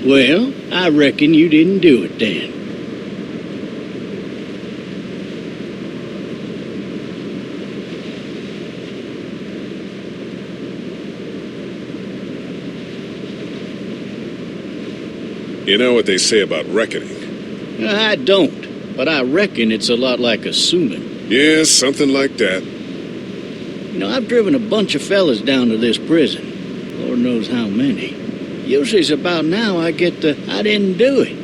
Well, I reckon you didn't do it then. You know what they say about reckoning? I don't, but I reckon it's a lot like assuming. Yeah, something like that. You know, I've driven a bunch of fellas down to this prison. Lord knows how many. Usually it's about now I get the, I didn't do it.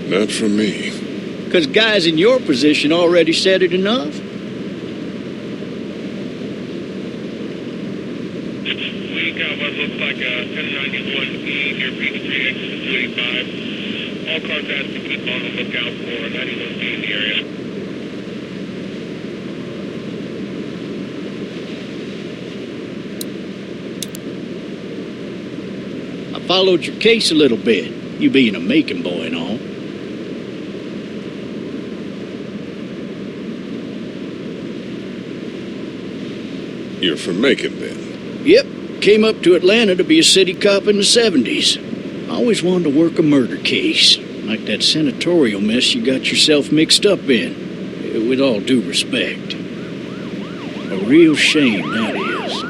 Not from me. 'Cause guys in your position already said it enough. We got what looks like a 1091E near Peachtree, exit 285. All cars asked to keep on the lookout for a 91B in the area. I followed your case a little bit, you being a Macon boy and all. You're from Macon, then? Yep, came up to Atlanta to be a city cop in the 70s. I always wanted to work a murder case, like that senatorial mess you got yourself mixed up in. With all due respect. A real shame, that is.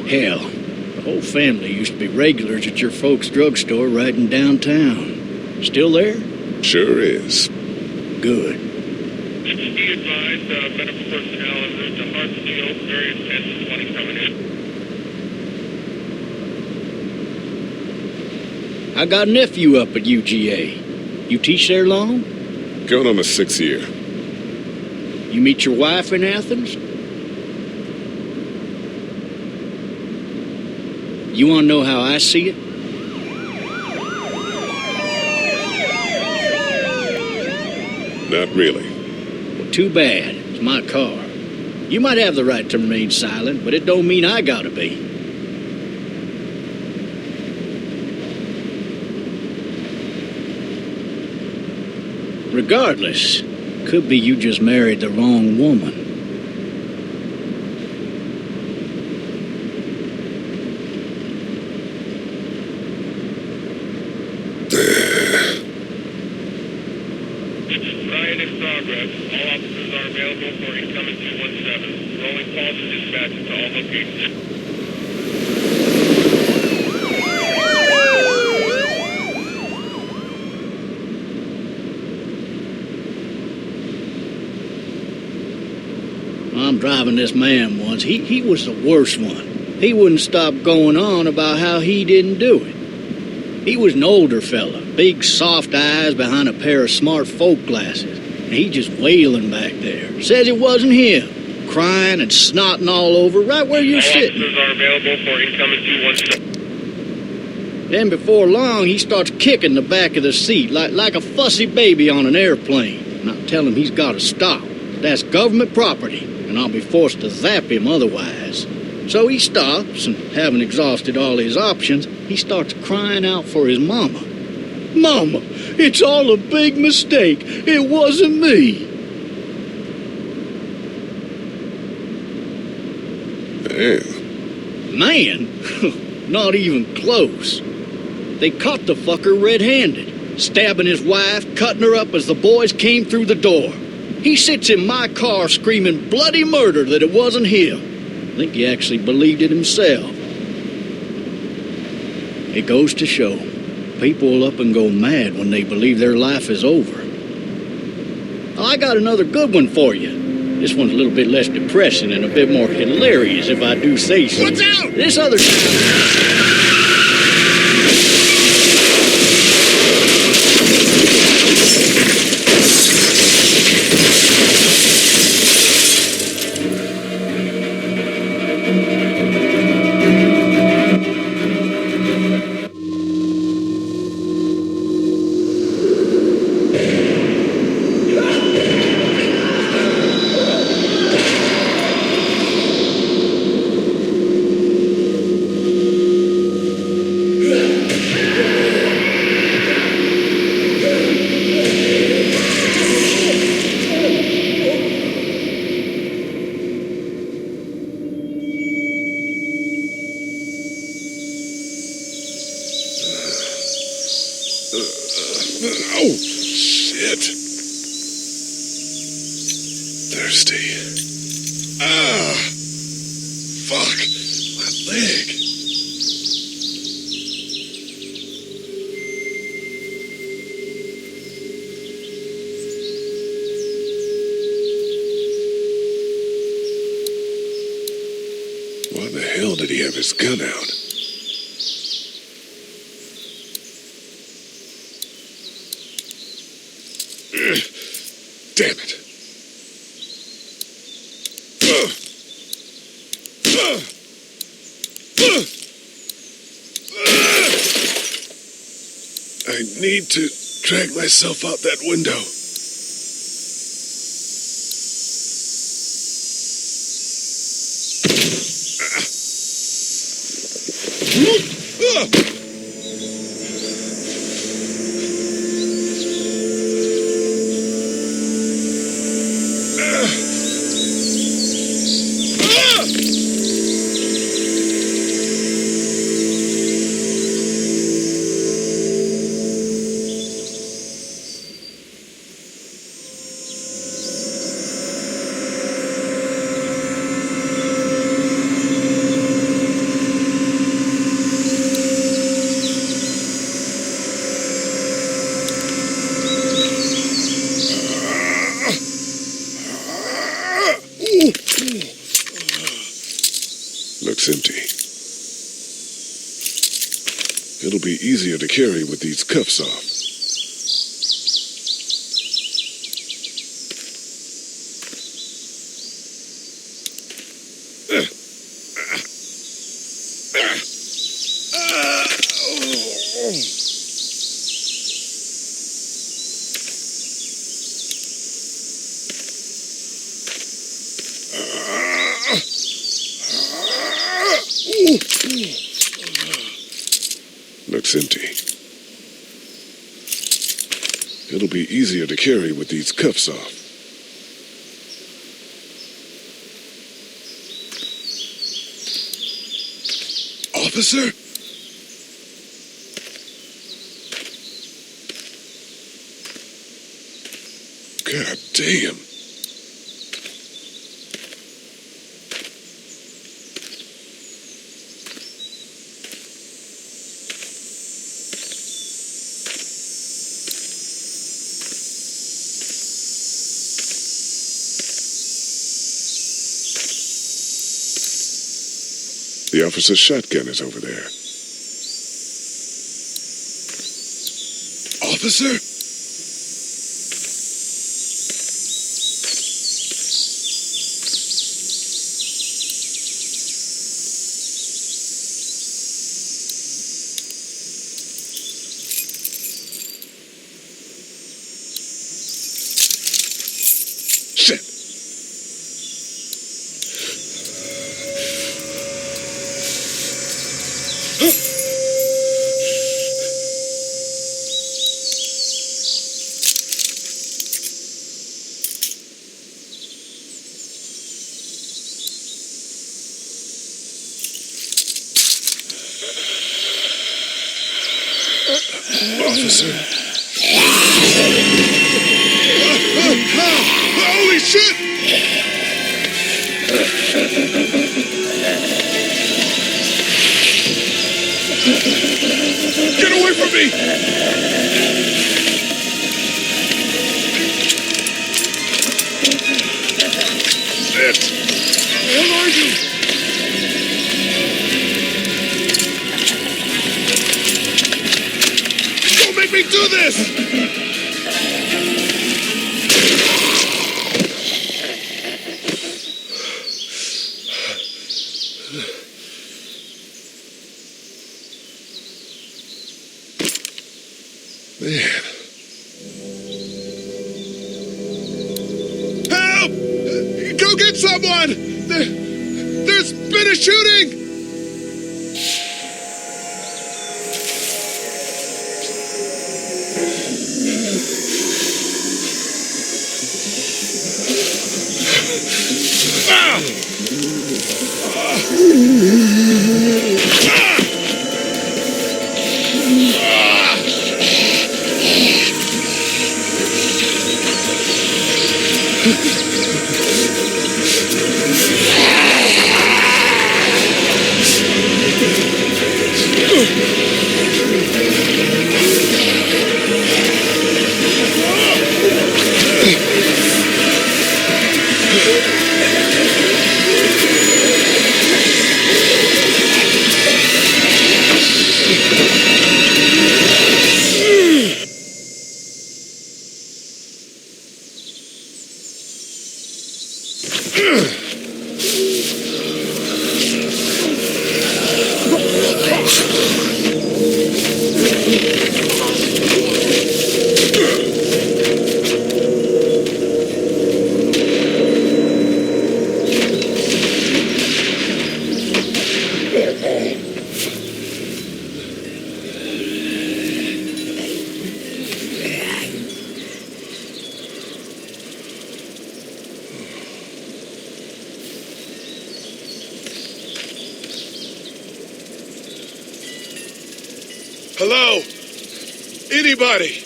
Hell, the whole family used to be regulars at your folks' drugstore right in downtown. Still there? Sure is. Good. Be advised, medical personnel en route to Hearthstone, various 10 to 20 coming in. I got a nephew up at UGA. You teach there long? Going on my 6th year. You meet your wife in Athens? You want to know how I see it? Not really. Well, too bad. It's my car. You might have the right to remain silent, but it don't mean I gotta be. Regardless, could be you just married the wrong woman. Riot in progress. All officers are available for incoming 217. Rolling calls and dispatches to all locations. I'm driving this man once. He was the worst one. He wouldn't stop going on about how he didn't do it. He was an older fella, big soft eyes behind a pair of smart folk glasses. And he just wailing back there. Says it wasn't him. Crying and snotting all over right where you're sitting. All officers are available for incoming 217. Then before long, he starts kicking the back of the seat like a fussy baby on an airplane. And I tell him he's got to stop. That's government property, and I'll be forced to zap him otherwise. So he stops, and having exhausted all his options, he starts crying out for his mama. Mama, it's all a big mistake. It wasn't me. Man? Not even close. They caught the fucker red-handed, stabbing his wife, cutting her up as the boys came through the door. He sits in my car screaming bloody murder that it wasn't him. I think he actually believed it himself. It goes to show, people will up and go mad when they believe their life is over. Oh, I got another good one for you. This one's a little bit less depressing and a bit more hilarious, if I do say so. Watch out! This other time... Shit. Thirsty. Ah! Fuck! My leg. Why the hell did he have his gun out? Damn it. I need to drag myself out that window. Looks empty. It'll be easier to carry with these cuffs off. Looks empty. It'll be easier to carry with these cuffs off. Officer? God damn. The officer's shotgun is over there. Officer? Shit. Officer. Holy shit! Get away from me! Shit! Where are you? Don't make me do this! Man. Help! Go get someone! There's been a shooting! Hello? Anybody?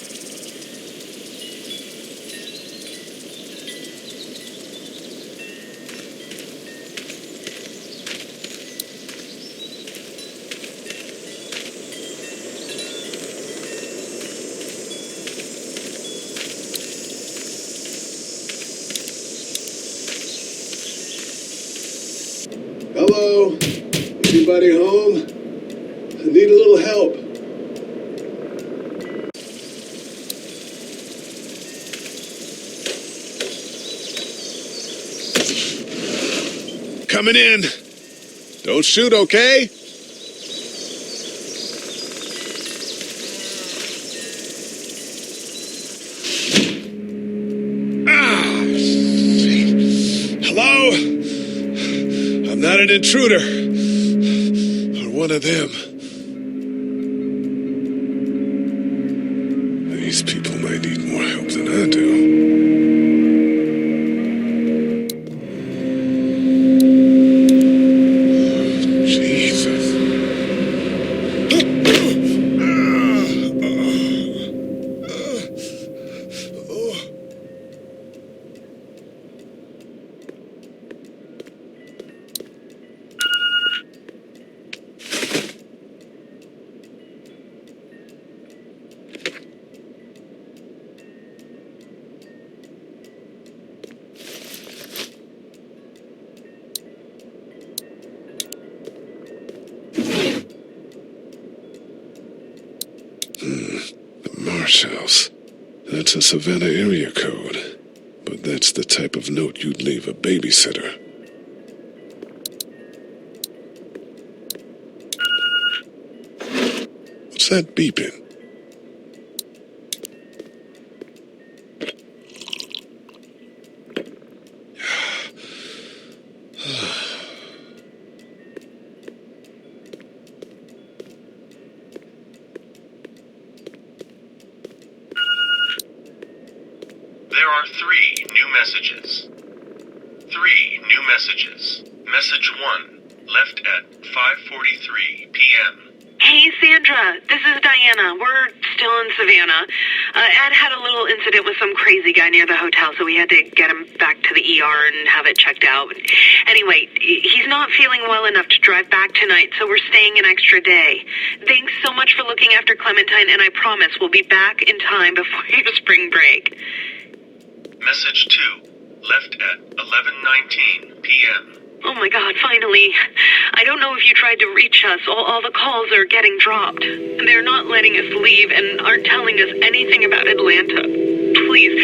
Hello? Anybody home? I need a little help. Coming in. Don't shoot, okay? Hello? I'm not an intruder. Or one of them. These people might need more help than I do. House. That's a Savannah area code. But that's the type of note you'd leave a babysitter. What's that beeping? There are 3 new messages. 3 new messages. Message 1, left at 5:43 p.m. Hey, Sandra. This is Diana. We're still in Savannah. Ed had a little incident with some crazy guy near the hotel, so we had to get him back to the ER and have it checked out. Anyway, he's not feeling well enough to drive back tonight, so we're staying an extra day. Thanks so much for looking after Clementine, and I promise we'll be back in time before your spring break. Message 2, left at 11:19 p.m. Oh my God, finally. I don't know if you tried to reach us. All the calls are getting dropped. They're not letting us leave and aren't telling us anything about Atlanta. Please,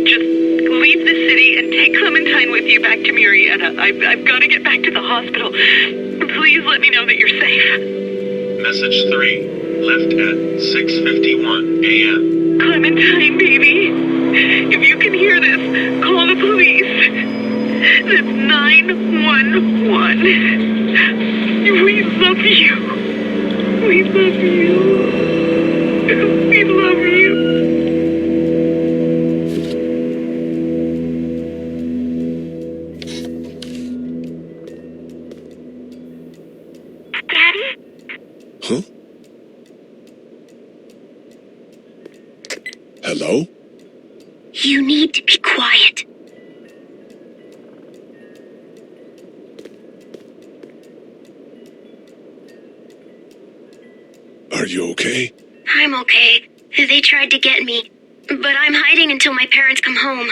just leave the city and take Clementine with you back to Murrieta. I've got to get back to the hospital. Please let me know that you're safe. Message 3, left at 6:51 a.m. Clementine, baby. If you can hear this, call the police. That's 911. We love you. We love you. We love you. Daddy? Huh? Hello? You need to be quiet. Are you okay? I'm okay. They tried to get me, but I'm hiding until my parents come home.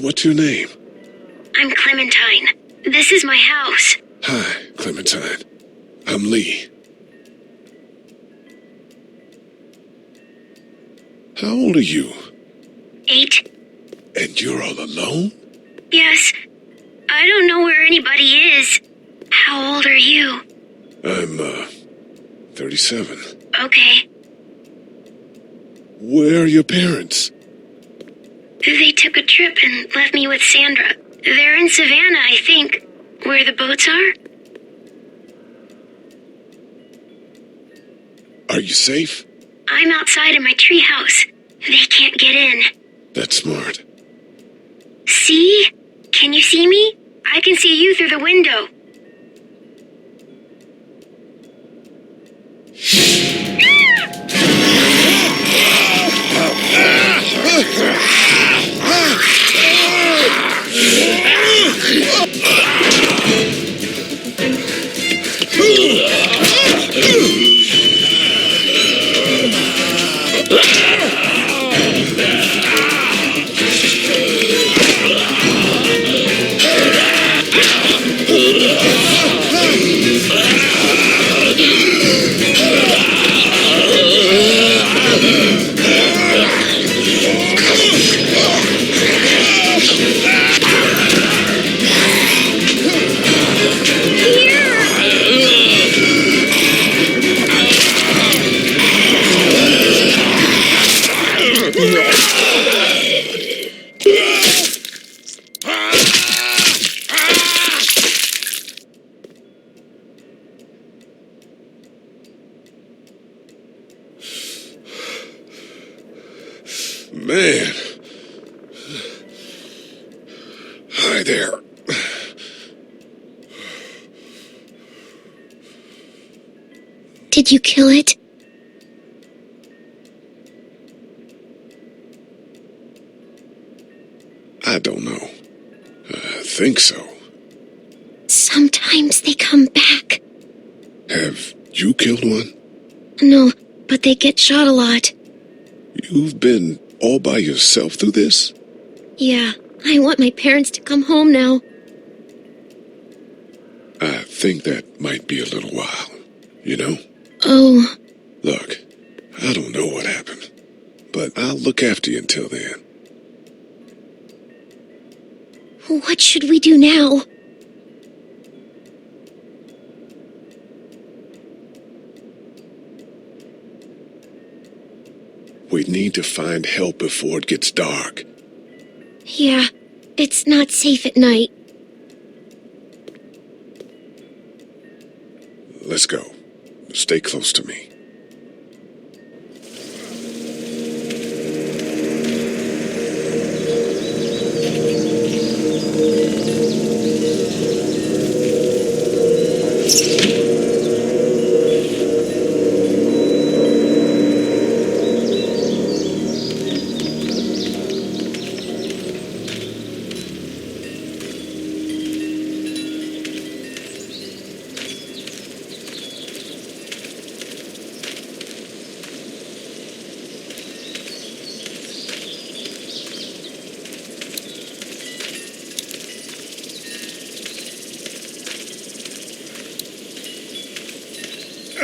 What's your name? I'm Clementine. This is my house. Hi, Clementine. I'm Lee. How old are you? 8. And you're all alone? Yes. I don't know where anybody is. How old are you? I'm, 37. Okay. Where are your parents? They took a trip and left me with Sandra. They're in Savannah, I think. Where the boats are? Are you safe? I'm outside in my treehouse. They can't get in. That's smart. See? Can you see me? I can see you through the window. Man. Hi there. Did you kill it? I don't know. I think so. Sometimes they come back. Have you killed one? No, but they get shot a lot. You've been all by yourself through this? Yeah, I want my parents to come home now. I think that might be a little while, you know? Oh, Look, I don't know what happened, but I'll look after you until then. what should we do now? We need to find help before it gets dark. Yeah, it's not safe at night. Let's go. Stay close to me.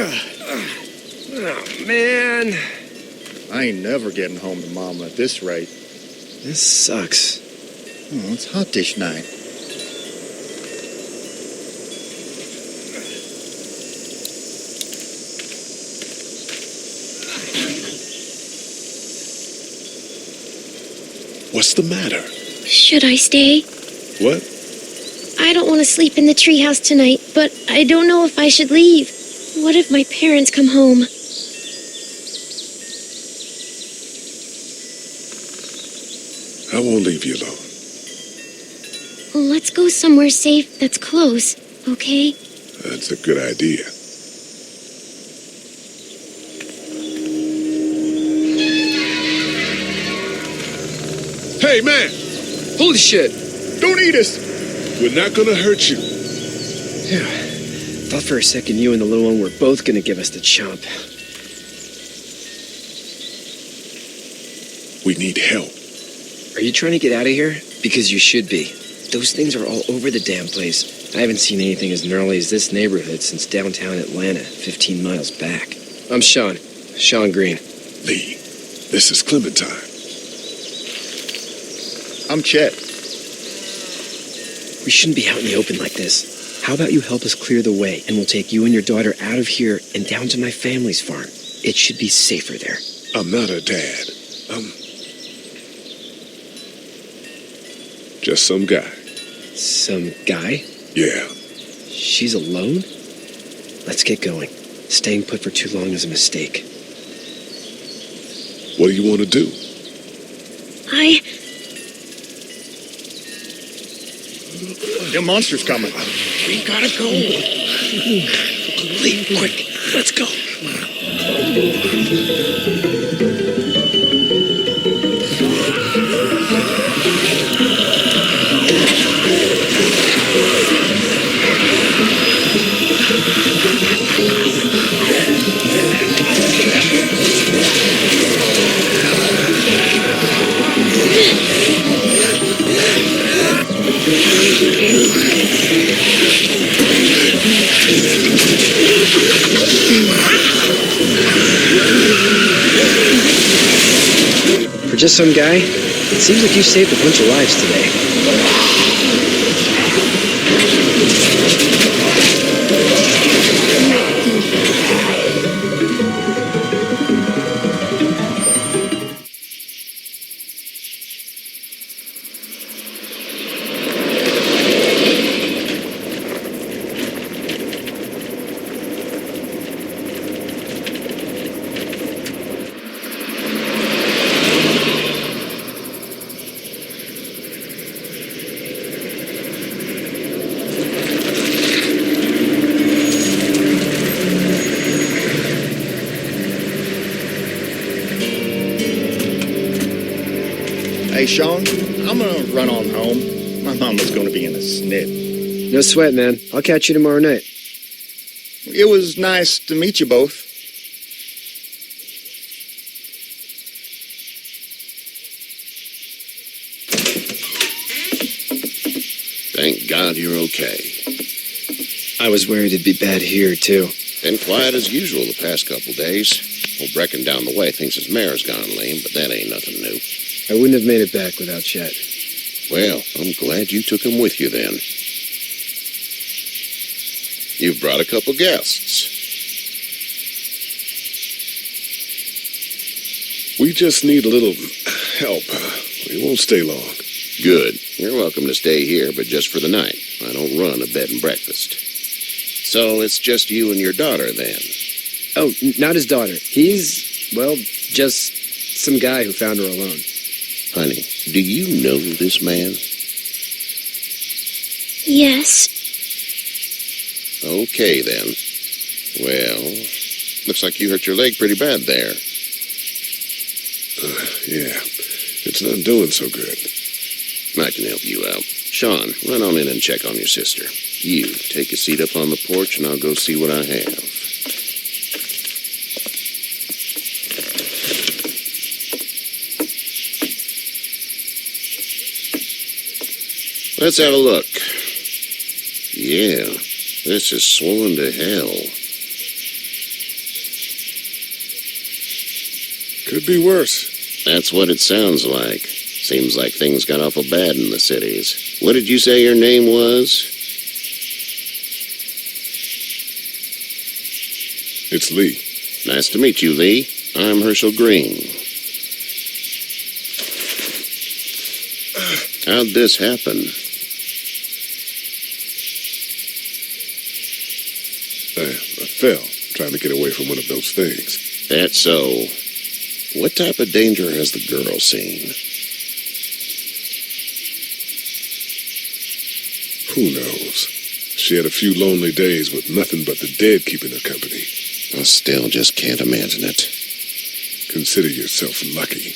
Oh, man. I ain't never getting home to Mama at this rate. This sucks. Oh, it's hot dish night. What's the matter? Should I stay? What? I don't want to sleep in the treehouse tonight, but I don't know if I should leave. What if my parents come home? I won't leave you alone. Let's go somewhere safe that's close, okay? That's a good idea. Hey, man! Holy shit! Don't eat us! We're not gonna hurt you. Yeah. Thought for a second you and the little one were both gonna give us the chomp. We need help. Are you trying to get out of here? Because you should be. Those things are all over the damn place. I haven't seen anything as gnarly as this neighborhood since downtown Atlanta, 15 miles back. I'm Sean. Sean Green. Lee, this is Clementine. I'm Chet. We shouldn't be out in the open like this. How about you help us clear the way, and we'll take you and your daughter out of here and down to my family's farm. It should be safer there. I'm not her dad. I'm just some guy. Some guy? Yeah. She's alone? Let's get going. Staying put for too long is a mistake. What do you want to do? The monster's coming. We gotta go. Leave quick. Let's go. For just some guy, it seems like you saved a bunch of lives today. Hey, Sean, I'm gonna run on home. My mama's gonna be in a snit. No sweat, man. I'll catch you tomorrow night. It was nice to meet you both. Thank God you're okay. I was worried it'd be bad here, too. Been quiet as usual the past couple days. Old Brecken down the way thinks his mare's gone lame, but that ain't nothing new. I wouldn't have made it back without Chet. Well, I'm glad you took him with you then. You've brought a couple guests. We just need a little help. We won't stay long. Good. You're welcome to stay here, but just for the night. I don't run a bed and breakfast. So it's just you and your daughter then? Oh, not his daughter. He's, well, just some guy who found her alone. Honey, do you know this man? Yes. Okay, then. Well, looks like you hurt your leg pretty bad there. Yeah, it's not doing so good. I can help you out. Sean, run on in and check on your sister. You, take a seat up on the porch and I'll go see what I have. Let's have a look. Yeah, this is swollen to hell. Could be worse. That's what it sounds like. Seems like things got awful bad in the cities. What did you say your name was? It's Lee. Nice to meet you, Lee. I'm Herschel Green. How'd this happen? I fell, trying to get away from one of those things. That's so. What type of danger has the girl seen? Who knows? She had a few lonely days with nothing but the dead keeping her company. I still just can't imagine it. Consider yourself lucky.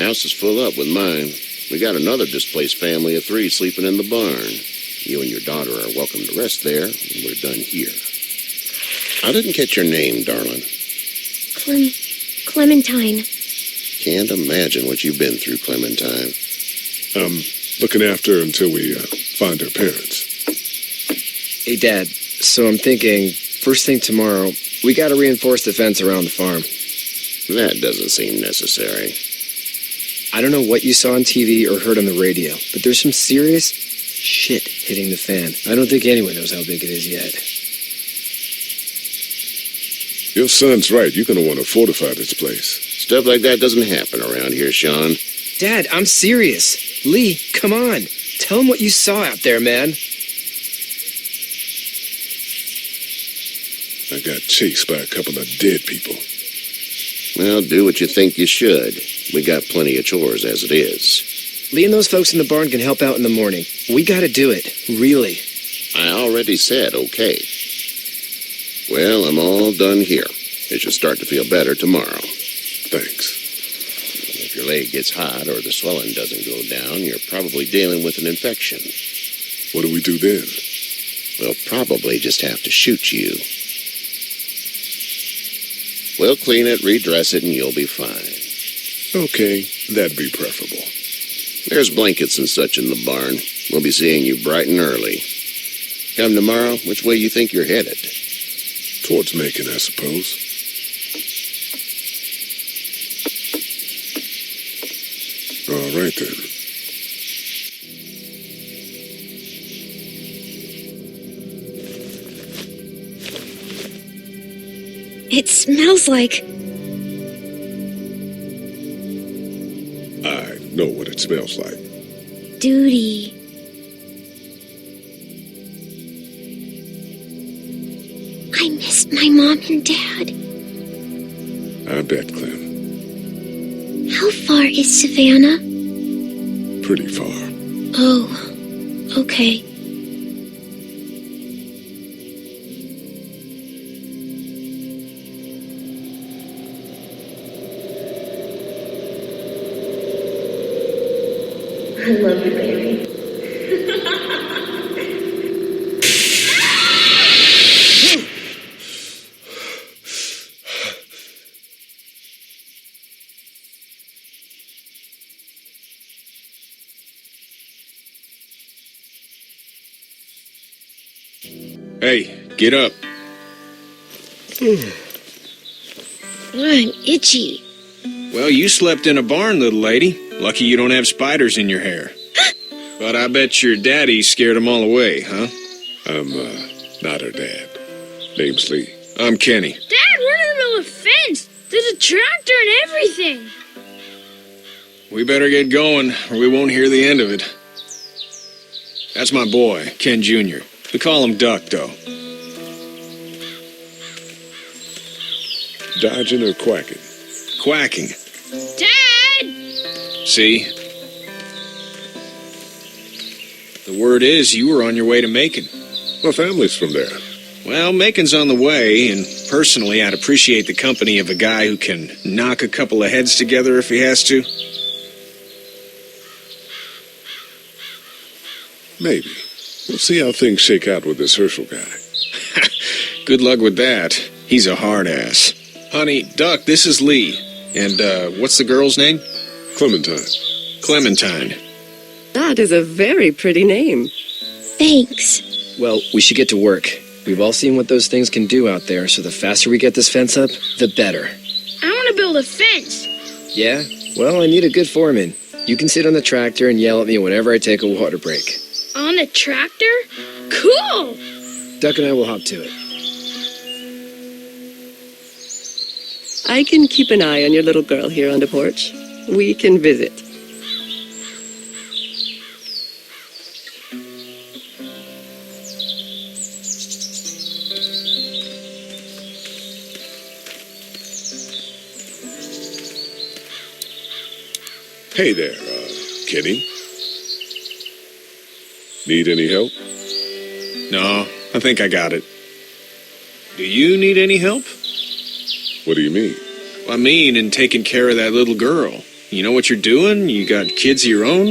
House is full up with mine. We got another displaced family of 3 sleeping in the barn. You and your daughter are welcome to rest there when we're done here. I didn't catch your name, darling. Clementine. Can't imagine what you've been through, Clementine. Looking after her until we find her parents. Hey, Dad, so I'm thinking, first thing tomorrow, we gotta reinforce the fence around the farm. That doesn't seem necessary. I don't know what you saw on TV or heard on the radio, but there's some serious shit hitting the fan. I don't think anyone knows how big it is yet. Your son's right. You're gonna want to fortify this place. Stuff like that doesn't happen around here, Sean. Dad, I'm serious. Lee, come on. Tell him what you saw out there, man. I got chased by a couple of dead people. Well, do what you think you should. We got plenty of chores as it is. Lee and those folks in the barn can help out in the morning. We gotta do it. Really. I already said okay. Well, I'm all done here. It should start to feel better tomorrow. Thanks. If your leg gets hot or the swelling doesn't go down, you're probably dealing with an infection. What do we do then? We'll probably just have to shoot you. We'll clean it, redress it, and you'll be fine. Okay, that'd be preferable. There's blankets and such in the barn. We'll be seeing you bright and early. Come tomorrow, which way you think you're headed? Towards Macon, I suppose. All right, then. It smells like... I know what it smells like. duty. I miss my mom and dad. I bet, Clem. How far is Savannah? Pretty far. Oh, okay. I love you, baby. Hey, get up. I'm itchy. Well, you slept in a barn, little lady. Lucky you don't have spiders in your hair. But I bet your daddy scared them all away, huh? I'm, not her dad. Name's Lee. I'm Kenny. Dad, we're in the middle of a fence. There's a tractor and everything. We better get going, or we won't hear the end of it. That's my boy, Ken Jr. We call him Duck, though. Dodging or quacking? Quacking. Dad! See? The word is you were on your way to Macon. My family's from there. Well, Macon's on the way, and personally, I'd appreciate the company of a guy who can knock a couple of heads together if he has to. Maybe. We'll see how things shake out with this Herschel guy. Good luck with that. He's a hard ass. Honey, Duck, this is Lee. And, what's the girl's name? Clementine. Clementine. That is a very pretty name. Thanks. Well, we should get to work. We've all seen what those things can do out there, so the faster we get this fence up, the better. I want to build a fence. Yeah? Well, I need a good foreman. You can sit on the tractor and yell at me whenever I take a water break. On the tractor? Cool! Duck and I will hop to it. I can keep an eye on your little girl here on the porch. We can visit. Hey there, Kenny. Need any help? No, I think I got it. Do you need any help? What do you mean? I mean, in taking care of that little girl. You know what you're doing? You got kids of your own?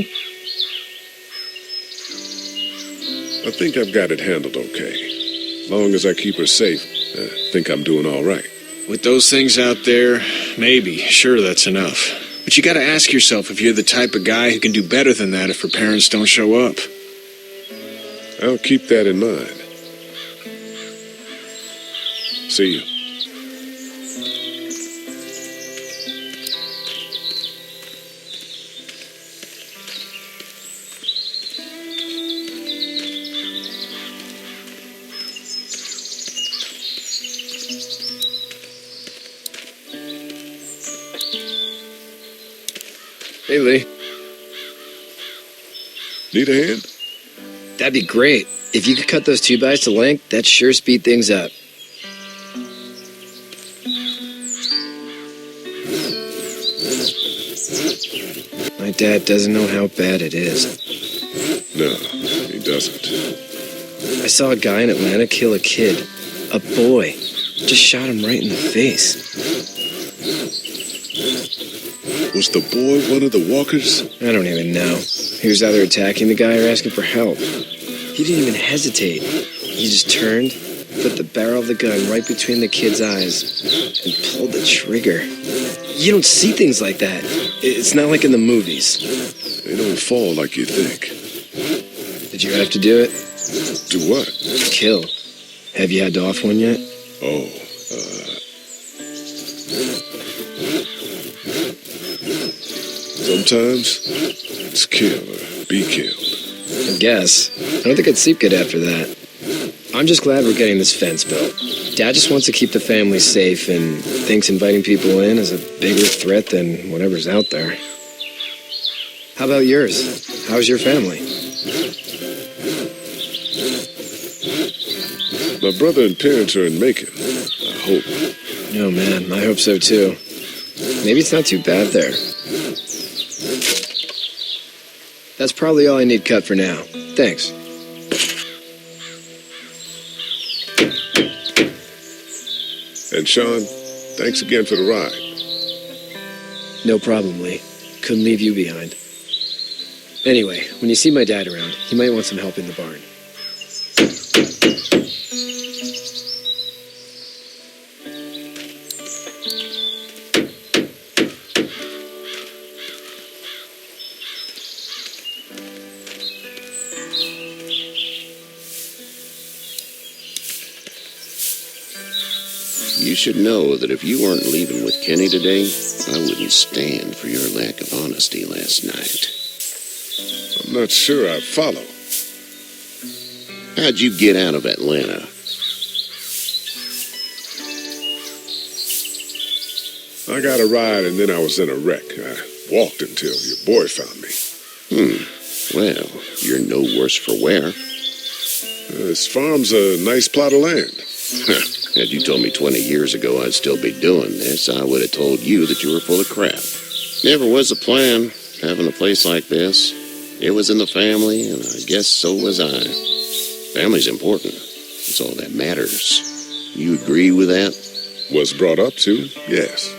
I think I've got it handled okay. As long as I keep her safe, I think I'm doing all right. With those things out there, maybe. Sure, that's enough. But you gotta ask yourself if you're the type of guy who can do better than that if her parents don't show up. I'll keep that in mind. See you. Hey, Lee. Need a hand? That'd be great. If you could cut those 2x to length, that'd sure speed things up. My dad doesn't know how bad it is. No, he doesn't. I saw a guy in Atlanta kill a kid. A boy. Just shot him right in the face. Was the boy one of the walkers? I don't even know. He was either attacking the guy or asking for help. He didn't even hesitate. He just turned, put the barrel of the gun right between the kid's eyes, and pulled the trigger. You don't see things like that. It's not like in the movies. They don't fall like you think. Did you have to do it? Do what? Kill. Have you had to off one yet? Oh, sometimes it's kill or be killed. I guess. I don't think I'd sleep good after that. I'm just glad we're getting this fence built. Dad just wants to keep the family safe and thinks inviting people in is a bigger threat than whatever's out there. How about yours? How's your family? My brother and parents are in Macon. I hope. Oh man, I hope so too. Maybe it's not too bad there. That's probably all I need cut for now. Thanks. And Sean, thanks again for the ride. No problem, Lee. Couldn't leave you behind. Anyway, when you see my dad around, he might want some help in the barn. You should know that if you weren't leaving with Kenny today, I wouldn't stand for your lack of honesty last night. I'm not sure I follow. How'd you get out of Atlanta? I got a ride and then I was in a wreck. I walked until your boy found me. Well, you're no worse for wear. This farm's a nice plot of land. Had you told me 20 years ago I'd still be doing this, I would have told you that you were full of crap. Never was a plan, having a place like this. It was in the family, and I guess so was I. Family's important. It's all that matters. You agree with that? Was brought up to, yes.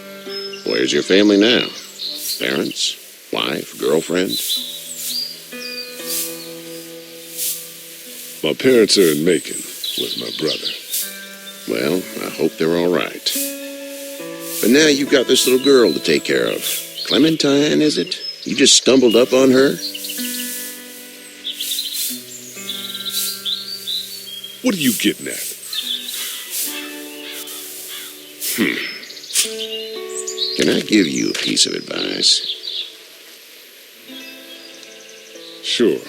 Where's your family now? Parents? Wife? Girlfriend? My parents are in Macon with my brother. Well, I hope they're all right. But now you've got this little girl to take care of. Clementine, is it? You just stumbled up on her? What are you getting at? Can I give you a piece of advice? Sure.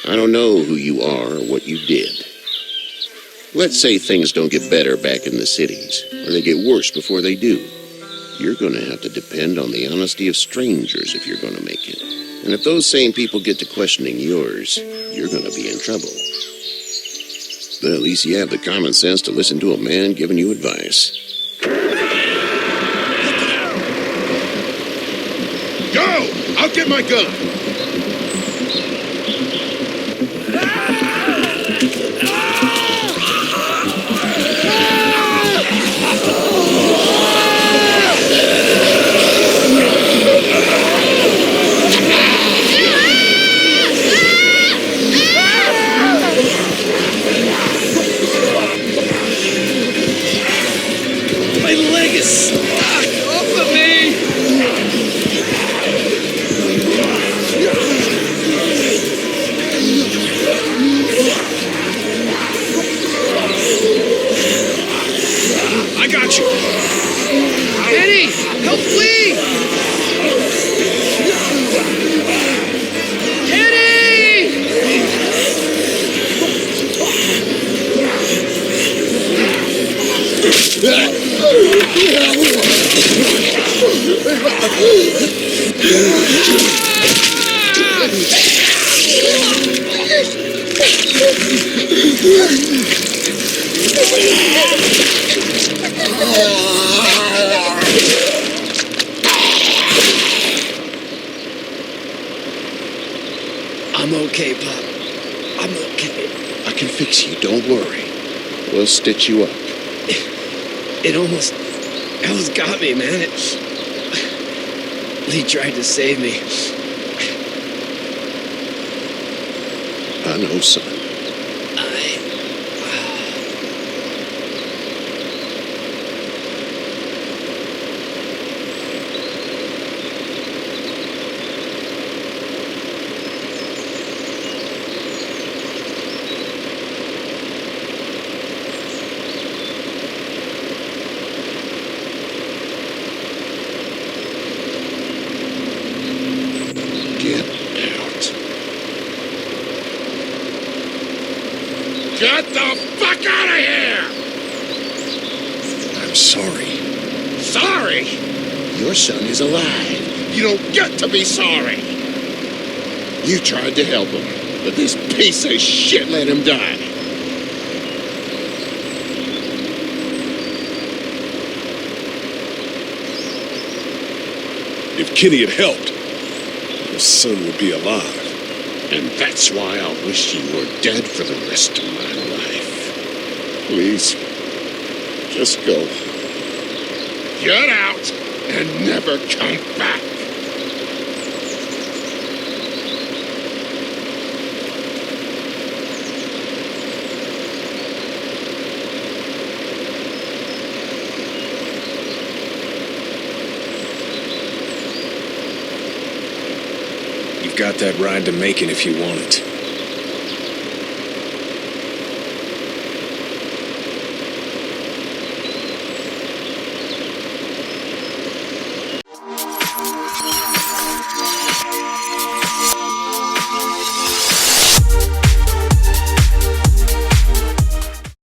I don't know who you are or what you did. Let's say things don't get better back in the cities, or they get worse before they do. You're going to have to depend on the honesty of strangers if you're going to make it. And if those same people get to questioning yours, you're going to be in trouble. But at least you have the common sense to listen to a man giving you advice. Go! I'll get my gun! I'm okay, Pop. I'm okay. I can fix you, don't worry. We'll stitch you up. It almost got me, man. Lee tried to save me. I know, son. Get the fuck out of here! I'm sorry. Sorry? Your son is alive. You don't get to be sorry. You tried to help him, but this piece of shit let him die. If Kenny had helped, your son would be alive. And that's why I wish you were dead for the rest of my life. Please, just go. Get out and never come back. You've got that ride to Macon if you want it.